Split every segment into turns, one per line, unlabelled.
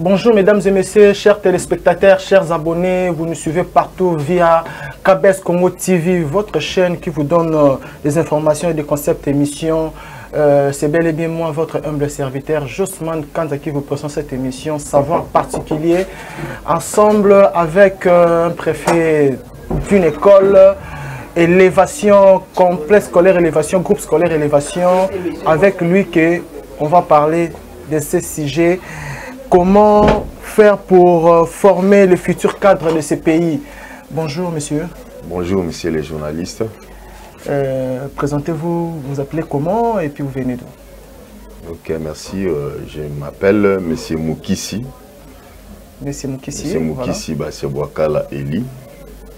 Bonjour mesdames et messieurs, chers téléspectateurs, chers abonnés, vous nous suivez partout via KBS Congo TV, votre chaîne qui vous donne des informations et des concepts d'émission. C'est bel et bien moi, votre humble serviteur, Josman Kanda, qui vous présente cette émission Savoir particulier, ensemble avec un préfet d'une école, élévation, complexe scolaire élévation, groupe scolaire élévation, avec lui qu'on va parler de ces sujets. Comment faire pour former le futur cadre de ces pays? Bonjour, monsieur.
Bonjour, monsieur les journalistes.
Présentez-vous, vous appelez comment et puis vous venez d'où?
Ok, merci. Je m'appelle monsieur Moukissi.
Monsieur Moukissi.
Monsieur Moukissi, voilà. C'est Bouakala Eli.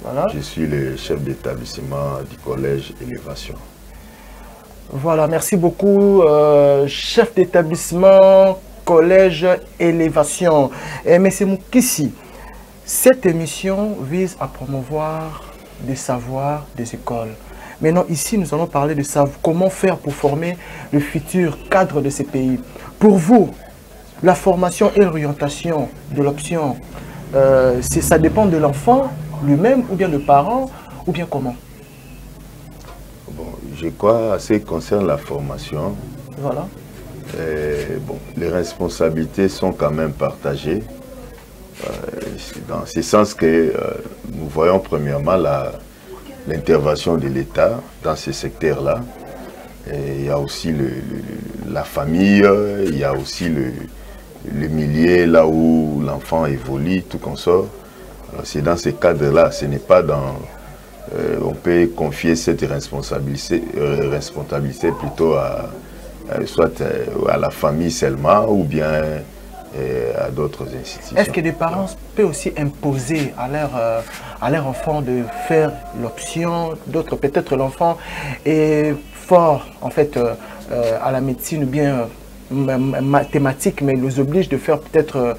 Voilà.
Je suis le chef d'établissement du collège Élévation.
Voilà, merci beaucoup, chef d'établissement collège Élévation. Et monsieur Moukissi, cette émission vise à promouvoir des savoirs des écoles. Maintenant, ici, nous allons parler de comment faire pour former le futur cadre de ces pays. Pour vous, la formation et l'orientation de l'option, ça dépend de l'enfant lui-même ou bien de parents ou bien comment?
Bon, je crois, en ce qui concerne la formation,
voilà.
Bon, les responsabilités sont quand même partagées, dans ce sens que nous voyons premièrement l'intervention de l'État dans ces secteurs-là. Il y a aussi la famille, il y a aussi le milieu là où l'enfant évolue, tout comme ça. C'est dans ces cadres-là, ce n'est pas dans... on peut confier cette responsabilité plutôt soit à la famille seulement ou bien à d'autres institutions.
Est-ce que les parents peuvent aussi imposer à leur enfant de faire l'option, d'autres peut-être l'enfant est fort en fait à la médecine ou bien mathématiques, mais ils nous obligent de faire peut-être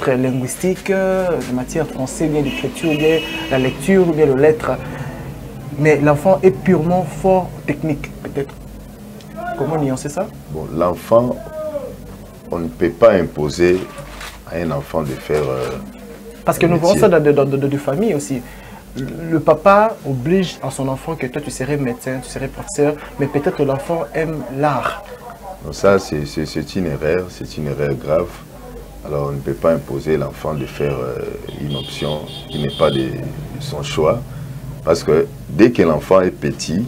linguistique, de matière français, bien l'écriture, bien la lecture ou bien les lettres, mais l'enfant est purement fort technique peut-être. Comment nuancer ça?
Bon, l'enfant, on ne peut pas imposer à un enfant de faire...
Parce que nous voyons ça dans des familles aussi. Le papa oblige à son enfant que toi tu serais médecin, tu serais professeur, mais peut-être que l'enfant aime l'art.
Ça, c'est une erreur grave. Alors on ne peut pas imposer l'enfant de faire une option qui n'est pas de son choix. Parce que dès que l'enfant est petit,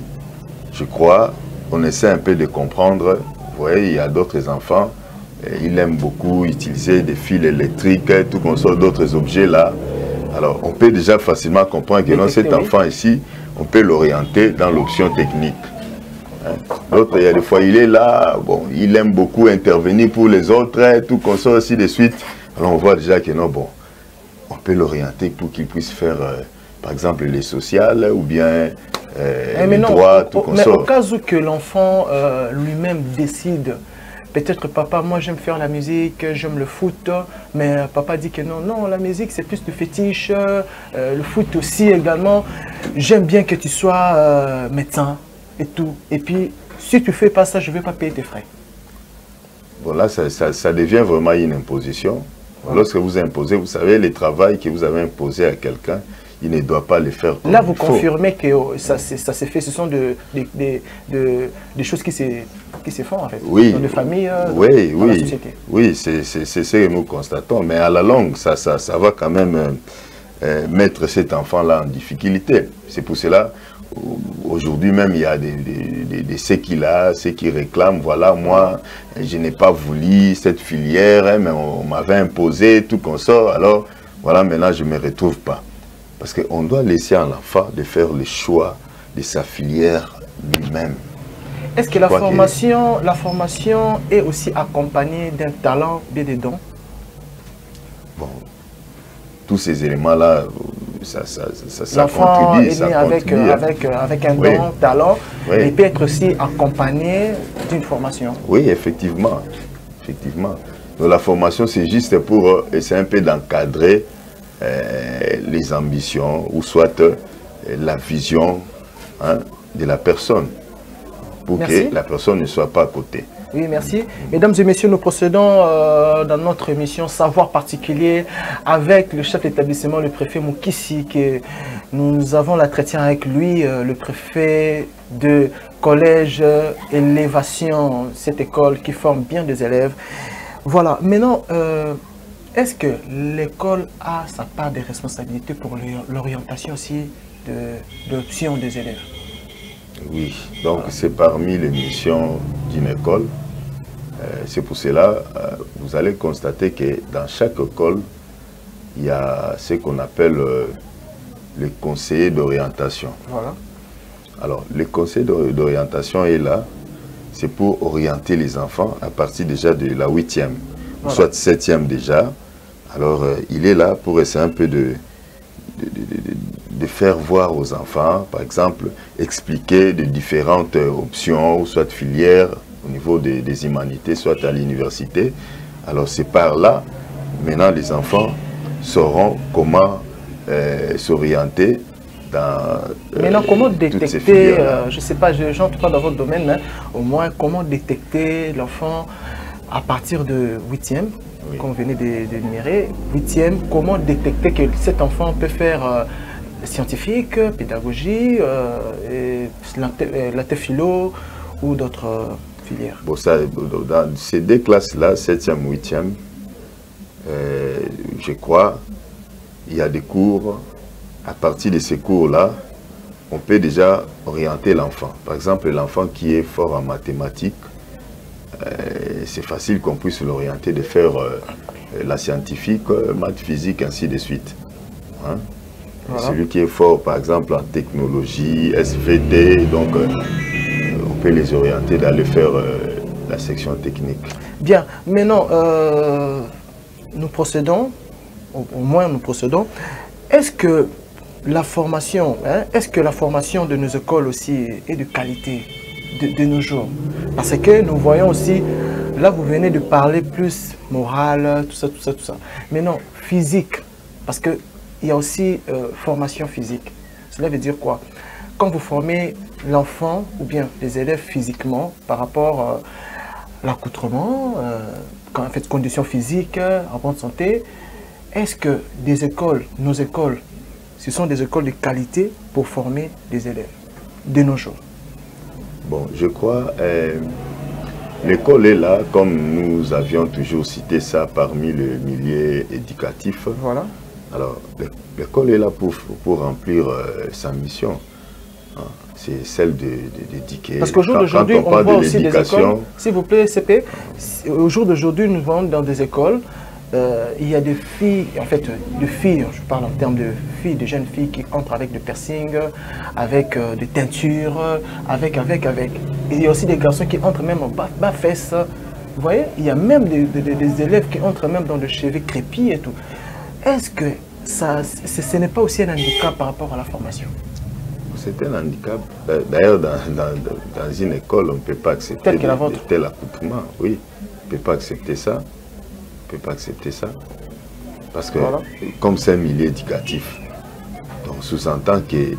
je crois... on essaie un peu de comprendre. Vous voyez, il y a d'autres enfants, ils aiment beaucoup utiliser des fils électriques, tout comme ça, d'autres objets là. Alors, on peut déjà facilement comprendre que non, cet enfant ici, on peut l'orienter dans l'option technique. L'autre, il y a des fois, il est là, bon, il aime beaucoup intervenir pour les autres, tout comme ça, ainsi de suite. Alors, on voit déjà que non, bon, on peut l'orienter pour qu'il puisse faire, par exemple, les sociales ou bien...
mais non, mais au cas où que l'enfant lui-même décide, peut-être papa, moi j'aime faire la musique, j'aime le foot, mais papa dit que non, non, la musique c'est plus de fétiche, le foot aussi également, j'aime bien que tu sois médecin et tout, et puis si tu fais pas ça, je ne vais pas payer tes frais.
Bon là, ça devient vraiment une imposition. Voilà. Lorsque vous imposez, vous savez, le travail que vous avez imposé à quelqu'un, il ne doit pas le faire.
Là, vous confirmez que ça s'est fait, ce sont des choses qui se font en fait,
oui,
dans les familles,
oui,
dans la société.
Oui, c'est ce que nous constatons, mais à la longue, ça va quand même mettre cet enfant-là en difficulté. C'est pour cela, aujourd'hui même, il y a ceux qui réclament, voilà, moi, je n'ai pas voulu cette filière, hein, mais on m'avait imposé, tout comme ça, alors, voilà, maintenant, je ne me retrouve pas. Parce qu'on doit laisser à l'enfant de faire le choix de sa filière lui-même.
Est-ce que la formation est aussi accompagnée d'un talent, bien des dons?
Bon, tous ces éléments-là, ça
contribue.
L'enfant
avec un don, talent, il peut être aussi accompagné d'une formation.
Oui, effectivement. Donc la formation, c'est juste pour essayer un peu d'encadrer les ambitions ou soit la vision, hein, de la personne, pour que la personne ne soit pas à côté.
Oui, merci. Mesdames et messieurs, nous procédons dans notre émission Savoir particulier avec le chef d'établissement, le préfet Moukissi, que nous avons l'entretien avec lui, le préfet de collège Élévation, cette école qui forme bien des élèves. Voilà, maintenant, est-ce que l'école a sa part de responsabilité pour l'orientation aussi de l'option des élèves?
Oui, donc c'est parmi les missions d'une école. C'est pour cela, vous allez constater que dans chaque école, il y a ce qu'on appelle le conseiller d'orientation. Voilà. Alors, le conseiller d'orientation est là, c'est pour orienter les enfants à partir déjà de la 8e, voilà, soit 7e déjà. Alors, il est là pour essayer un peu de faire voir aux enfants, par exemple, expliquer de différentes options, soit filières au niveau des humanités, soit à l'université. Alors c'est par là, maintenant les enfants sauront comment s'orienter dans
maintenant, comment détecter, je ne sais pas, je n'entre pas dans votre domaine, mais au moins comment détecter l'enfant à partir de 8e, oui, comme vous venez d'énumérer, 8e, comment détecter que cet enfant peut faire scientifique, pédagogie, la philo ou d'autres filières? Bon, ça,
dans ces deux classes-là, 7e, 8e, je crois, il y a des cours. À partir de ces cours-là, on peut déjà orienter l'enfant. Par exemple, l'enfant qui est fort en mathématiques, c'est facile qu'on puisse l'orienter de faire la scientifique, maths, physique, ainsi de suite. Hein? Voilà. Celui qui est fort, par exemple, en technologie, SVT, donc on peut les orienter d'aller faire la section technique.
Bien, maintenant, nous procédons, au moins nous procédons. Est-ce que la formation, de nos écoles aussi est de qualité de nos jours? Parce que nous voyons aussi, là vous venez de parler plus morale, tout ça. Mais non, physique, parce que il y a aussi formation physique. Cela veut dire quoi? Quand vous formez l'enfant ou bien les élèves physiquement par rapport à l'accoutrement, en fait, conditions physiques, en bonne santé, est-ce que des écoles, nos écoles, ce sont des écoles de qualité pour former des élèves de nos jours?
Bon, je crois l'école est là, comme nous avions toujours cité ça parmi le milieu éducatif.
Voilà. Alors,
l'école est là pour remplir sa mission. Hein, c'est celle d'éduquer.
Parce qu'au jour d'aujourd'hui, on voit aussi des écoles. S'il vous plaît, CP, au jour d'aujourd'hui, nous voyons dans des écoles, il y a des filles, en fait, je parle en termes de filles, de jeunes filles qui entrent avec des piercings, avec des teintures, avec. Et il y a aussi des garçons qui entrent même en bas-fesses. Vous voyez, il y a même des élèves qui entrent même dans le cheveux crépis et tout. Est-ce que ce n'est pas aussi un handicap par rapport à la formation?
C'est un handicap. D'ailleurs, dans une école, on ne peut pas accepter tel accoutrement. Oui, on ne peut pas accepter ça. On ne peut pas accepter ça. Parce que, voilà, comme c'est un milieu éducatif, on sous-entend que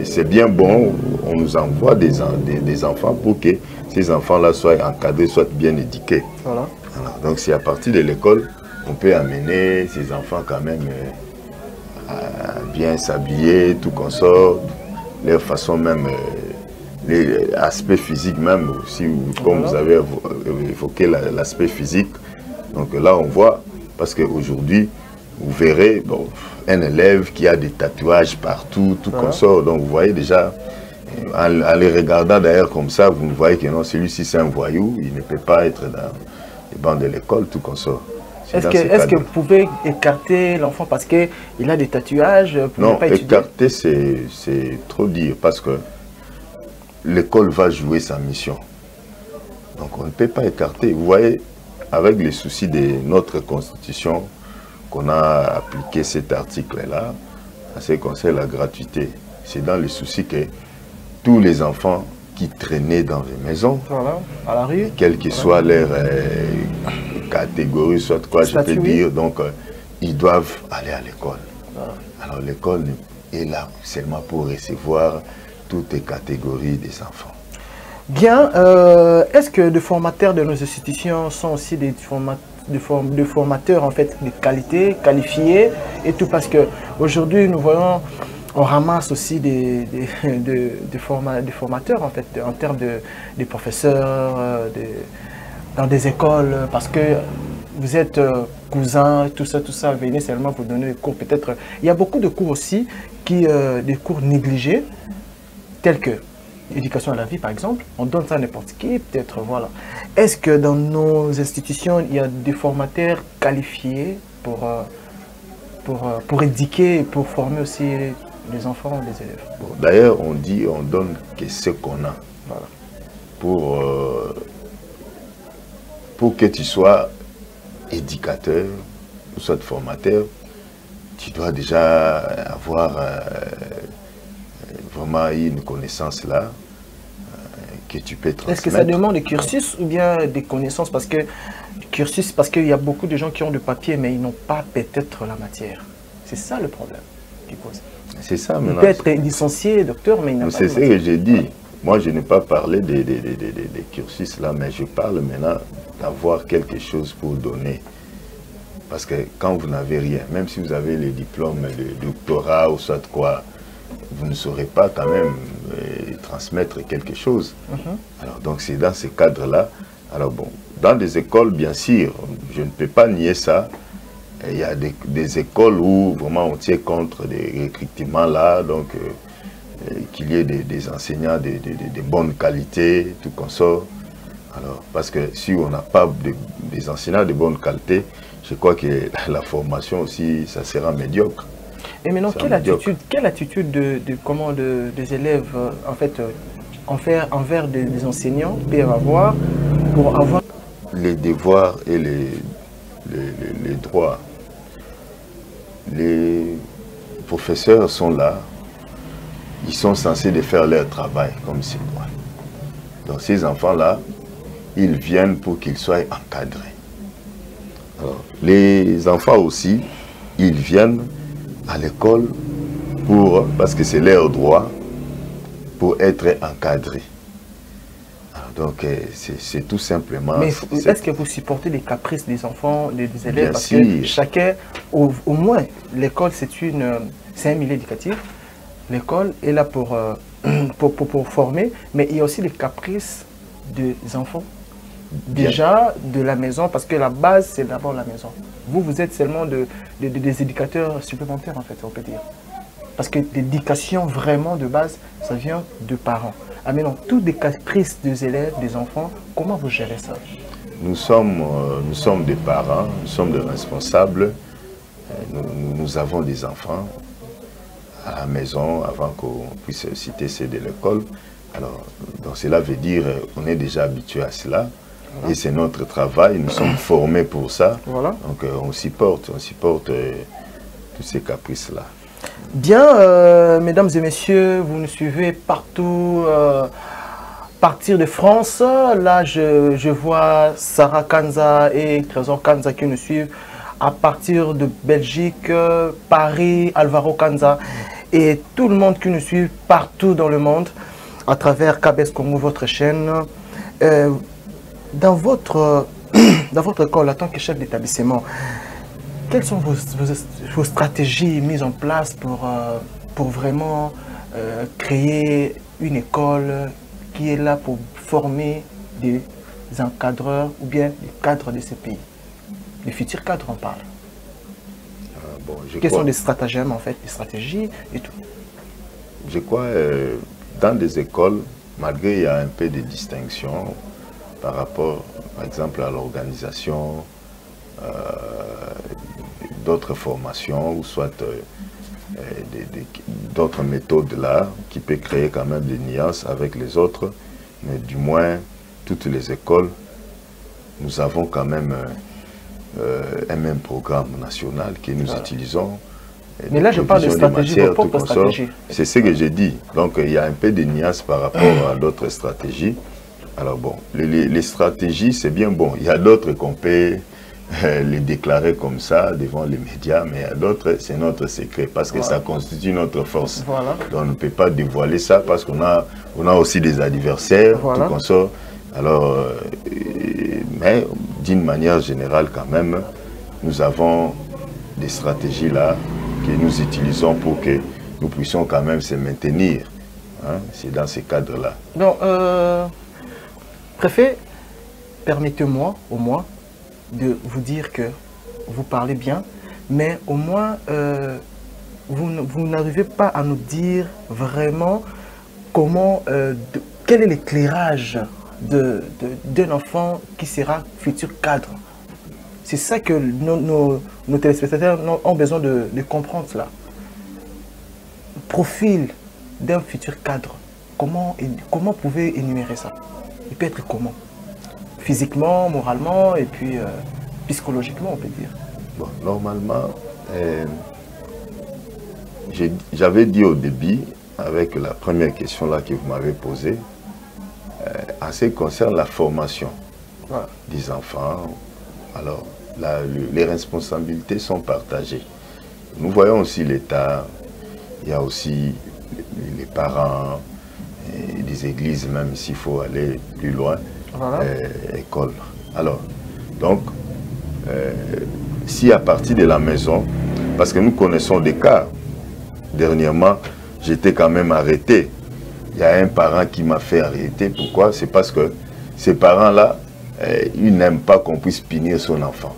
c'est bien bon, on nous envoie des enfants pour que ces enfants-là soient encadrés, soient bien éduqués. Voilà. Alors, donc, c'est à partir de l'école, on peut amener ces enfants quand même à bien s'habiller, tout qu'on sort, leur façon même, les aspects physiques même aussi, comme vous avez évoqué l'aspect physique. Donc là, on voit, parce qu'aujourd'hui, vous verrez bon, un élève qui a des tatouages partout, tout qu'on sort. Donc vous voyez déjà, en les regardant d'ailleurs comme ça, vous voyez que non, celui-ci c'est un voyou, il ne peut pas être dans les bancs de l'école, tout qu'on sort.
Est-ce que vous pouvez écarter l'enfant parce qu'il a des tatouages pour
non,
ne pas étudier?
Écarter, c'est trop dire parce que l'école va jouer sa mission. Donc on ne peut pas écarter. Vous voyez, avec les soucis de notre constitution, qu'on a appliqué cet article-là, en ce qui concerne la gratuité. C'est dans le souci que tous les enfants qui traînaient dans les maisons,
voilà, à la rue,
quel que soit leur catégorie, soit quoi, je peux
Statut,
dire. Donc, ils doivent aller à l'école. Alors, l'école est là seulement pour recevoir toutes les catégories des enfants.
Bien, est-ce que les formateurs de nos institutions sont aussi des formateurs en fait de qualité, qualifiés et tout, parce que aujourd'hui nous voyons, on ramasse aussi des formateurs en fait en termes de professeurs dans des écoles, parce que vous êtes cousins, tout ça, venez seulement pour donner des cours. Peut-être, il y a beaucoup de cours aussi, des cours négligés, tels que l'éducation à la vie, par exemple. On donne ça à n'importe qui, peut-être, voilà. Est-ce que dans nos institutions, il y a des formateurs qualifiés pour éduquer et pour former aussi les enfants, les élèves?
Bon, d'ailleurs, on dit, on donne que ce qu'on a.
Voilà.
Pour que tu sois éducateur, ou soit formateur, tu dois déjà avoir vraiment une connaissance là que tu peux transmettre.
Est-ce que ça demande des cursus ou bien des connaissances? Parce que cursus, parce qu'il y a beaucoup de gens qui ont le papier, mais ils n'ont pas peut-être la matière. C'est ça le problème qui pose.
C'est ça
Il
maintenant.
peut être licencié, docteur, mais il n'a pas
C'est ce que j'ai dit. Moi, je n'ai pas parlé des cursus là, mais je parle maintenant d'avoir quelque chose pour donner. Parce que quand vous n'avez rien, même si vous avez les diplômes de doctorat ou soit quoi, vous ne saurez pas quand même transmettre quelque chose. Alors, donc c'est dans ce cadre-là. Alors bon, dans des écoles, bien sûr, je ne peux pas nier ça. Il y a des écoles où vraiment on tient contre des recrutements là, donc qu'il y ait des enseignants de bonne qualité, tout comme ça. Alors, parce que si on n'a pas des enseignants de bonne qualité, je crois que la formation aussi, ça sera médiocre.
Et maintenant, quelle attitude des élèves en fait, envers des enseignants peuvent avoir pour avoir
les devoirs et les droits? Les professeurs sont là, ils sont censés de faire leur travail comme c'est droit. Donc ces enfants-là, ils viennent pour qu'ils soient encadrés. Alors, les enfants aussi, ils viennent à l'école parce que c'est leur droit, pour être encadrés. Alors, donc c'est tout simplement...
Mais est-ce que vous supportez les caprices des enfants, des élèves?
Bien
parce
sûr.
que chacun, au moins, l'école c'est un milieu éducatif. L'école est là pour former, mais il y a aussi les caprices des enfants. Déjà de la maison, parce que la base c'est d'abord la maison. Vous êtes seulement des éducateurs supplémentaires en fait, on peut dire. Parce que l'éducation vraiment de base, ça vient de parents. Ah mais non, tous des caprices des élèves, des enfants, comment vous gérez ça?
Nous sommes des parents, nous sommes des responsables, nous avons des enfants à la maison avant qu'on puisse citer ceux de l'école. Alors, donc cela veut dire qu'on est déjà habitué à cela. Voilà. Et c'est notre travail, nous sommes formés pour ça. Voilà. Donc on supporte tous ces caprices-là.
Bien, mesdames et messieurs, vous nous suivez partout, partir de France. Là, je vois Sarah Kanza et Trésor Kanza qui nous suivent à partir de Belgique, Paris, Alvaro Kanza et tout le monde qui nous suit partout dans le monde à travers KBS Congo, votre chaîne. Dans votre école, en tant que chef d'établissement, quelles sont vos stratégies mises en place pour vraiment créer une école qui est là pour former des encadreurs ou bien des cadres de ces pays? Les futurs cadres, on parle. Quels sont les stratagèmes en fait, les stratégies et tout?
Je crois dans des écoles, malgré il y a un peu de distinction par rapport, par exemple, à l'organisation d'autres formations ou soit d'autres méthodes là qui peut créer quand même des nuances avec les autres, mais du moins toutes les écoles, nous avons quand même un même programme national que nous utilisons.
Mais là, je parle de stratégie, de propre stratégie.
C'est ce que j'ai dit. Donc, il y a un peu de nuances par rapport à d'autres stratégies. Alors bon, les stratégies, c'est bien bon. Il y a d'autres qu'on peut les déclarer comme ça devant les médias, mais à d'autres, c'est notre secret parce que ça constitue notre force.
Voilà.
Donc on ne peut pas dévoiler ça parce qu'on a aussi des adversaires, tout consort. Alors, mais d'une manière générale quand même, nous avons des stratégies là que nous utilisons pour que nous puissions quand même se maintenir. Hein? C'est dans ces cadres-là.
Donc, préfet, permettez-moi au moins de vous dire que vous parlez bien, mais au moins vous n'arrivez pas à nous dire vraiment comment, quel est l'éclairage d'un enfant qui sera futur cadre. C'est ça que nos téléspectateurs ont besoin de comprendre cela. Le profil d'un futur cadre, comment pouvez-vous énumérer ça? Il peut être comment? Physiquement, moralement et puis psychologiquement, on peut dire.
Bon, normalement, j'avais dit au début, avec la première question là que vous m'avez posée, en ce qui concerne la formation des enfants, alors là, les responsabilités sont partagées. Nous voyons aussi l'État, il y a aussi les parents, et des églises, même s'il faut aller plus loin, école. Alors, donc, si à partir de la maison, parce que nous connaissons des cas, dernièrement, j'étais quand même arrêté. Il y a un parent qui m'a fait arrêter. Pourquoi? C'est parce que ces parents-là, ils n'aiment pas qu'on puisse punir son enfant.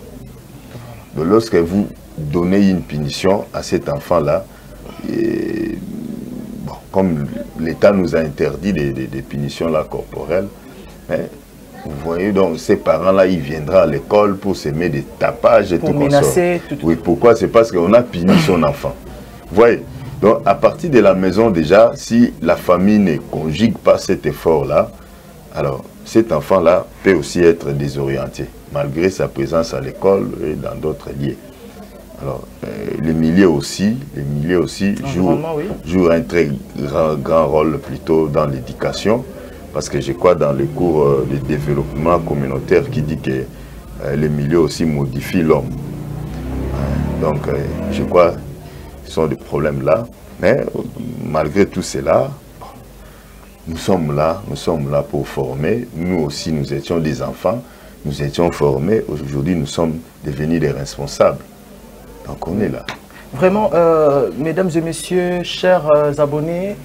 Donc, lorsque vous donnez une punition à cet enfant-là, bon, comme l'État nous a interdit des punitions là, corporelles, mais vous voyez, donc ces parents-là, ils viendront à l'école pour s'aimer des tapages et
pour
tout
menacer,
tout. Oui, pourquoi? C'est parce qu'on a puni son enfant. Vous voyez? Donc, à partir de la maison, déjà, si la famille ne conjugue pas cet effort-là, alors cet enfant-là peut aussi être désorienté, malgré sa présence à l'école et dans d'autres lieux. Alors, les milieux aussi jouent un très grand rôle plutôt dans l'éducation, parce que je crois dans les cours de développement communautaire qui dit que les milieux aussi modifient l'homme. Donc, je crois ce sont des problèmes là, mais malgré tout cela, nous sommes là pour former. Nous aussi, nous étions des enfants, nous étions formés. Aujourd'hui, nous sommes devenus des responsables. Donc, on est là.
Vraiment, mesdames et messieurs, chers abonnés,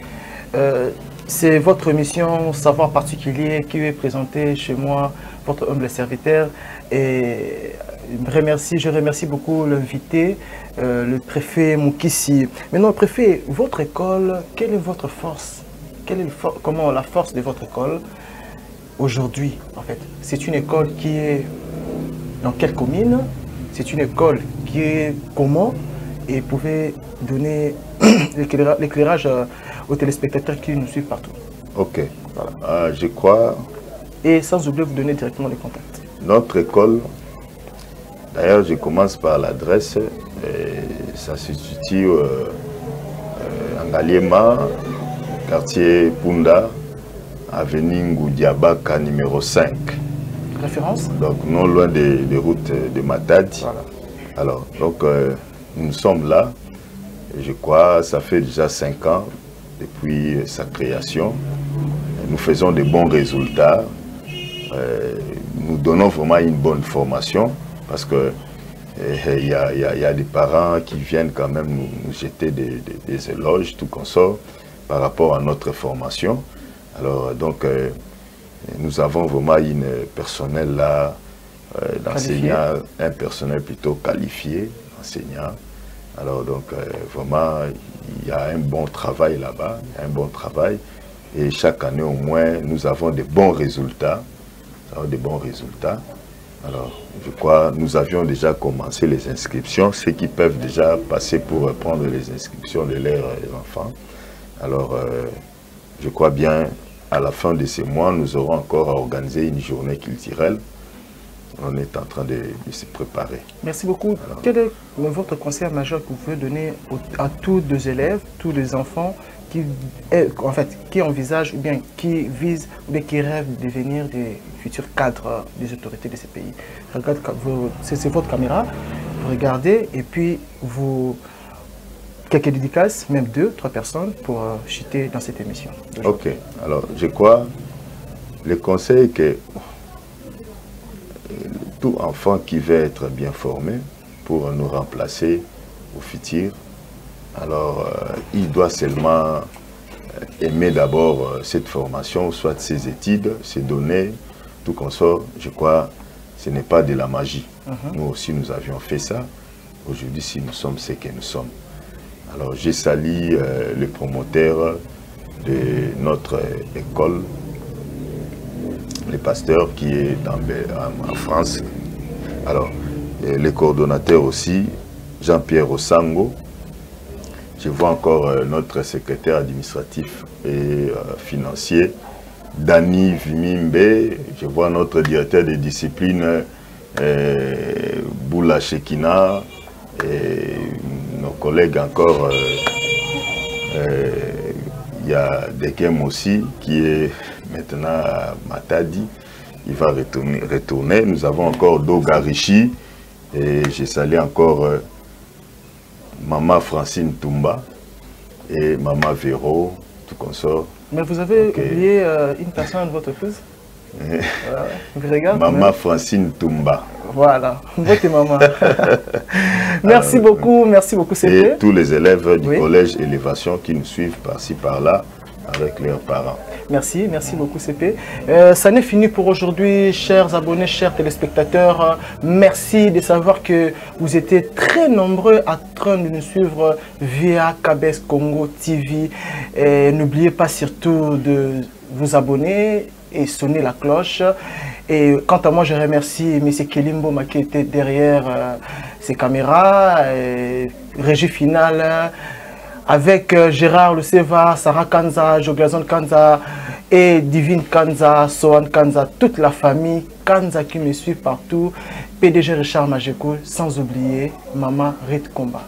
c'est votre émission Savoir particulier qui est présentée chez moi, votre humble serviteur. Et je remercie beaucoup l'invité, le préfet Moukissi. Maintenant, le préfet, votre école, quelle est votre force? Comment la force de votre école aujourd'hui, en fait? C'est une école qui est dans quelle commune? C'est une école qui est comment? Et vous pouvez donner l'éclairage aux téléspectateurs qui nous suivent partout. Ok.
Voilà. Je crois...
Et sans oublier, vous donner directement les contacts.
Notre école, d'ailleurs, je commence par l'adresse. Ça se situe en Ngaliema, quartier Punda, avenue Ngoudiabaka, numéro 5.
Référence? Donc,
non loin des routes de Matadi. Voilà. Alors, donc, nous sommes là. Je crois ça fait déjà 5 ans depuis sa création. Nous faisons de bons résultats. Nous donnons vraiment une bonne formation parce que il y a des parents qui viennent quand même nous jeter des éloges, tout consort, par rapport à notre formation. Alors, donc, nous avons vraiment une personnel là, d'enseignants, un personnel plutôt qualifié, enseignant. Alors, donc, vraiment, il y a un bon travail là-bas, un bon travail. Et chaque année, au moins, nous avons de bons résultats. Alors, je crois, nous avions déjà commencé les inscriptions, ceux qui peuvent déjà passer pour prendre les inscriptions de leurs enfants. Alors, je crois bien, à la fin de ce mois, nous aurons encore à organiser une journée culturelle on est en train de se préparer.
Merci beaucoup. Alors, quel est votre conseil majeur que vous pouvez donner à tous les élèves, tous les enfants qui envisagent ou bien qui visent ou bien qui rêvent de devenir des futurs cadres des autorités de ces pays? C'est votre caméra, vous regardez et puis vous... Quelques dédicaces, même 2, 3 personnes pour chuter dans cette émission.
Ok, alors je crois, le conseil que tout enfant qui veut être bien formé pour nous remplacer au futur, alors il doit seulement aimer d'abord cette formation, soit ses études, ses données, tout qu'on sort. Je crois ce n'est pas de la magie. Nous aussi, nous avions fait ça. Aujourd'hui, si nous sommes ce que nous sommes. Alors, j'ai sali le promoteur de notre école, le pasteur qui est en France. Alors, le coordonnateur aussi, Jean-Pierre Osango. Je vois encore notre secrétaire administratif et financier, Dani Vimimbe. Je vois notre directeur de discipline, Boula Shekina. Et nos collègues encore, il y a Dekem aussi qui est maintenant à Matadi, il va retourner. Nous avons encore Dogarichi et j'ai salé encore Maman Francine Toumba et Maman Véro, tout consort.
Mais vous avez oublié une personne de votre épouse?
Maman Francine Toumba.
Voilà, votre maman. Merci beaucoup, CP.
Et tous les élèves du collège Élévation qui nous suivent par-ci par-là avec leurs parents.
Merci beaucoup CP. Ça n'est fini pour aujourd'hui, chers abonnés, chers téléspectateurs. Merci de savoir que vous étiez très nombreux en train de nous suivre via KBS Congo TV. N'oubliez pas surtout de vous abonner et sonner la cloche. Et quant à moi, je remercie M. Kelimbo qui était derrière ces caméras, régie finale, avec Gérard Luceva, Sarah Kanza, Joglazon Kanza et Divine Kanza, Sohan Kanza, toute la famille Kanza qui me suit partout, PDG Richard Majeko, sans oublier Maman Rit Komba.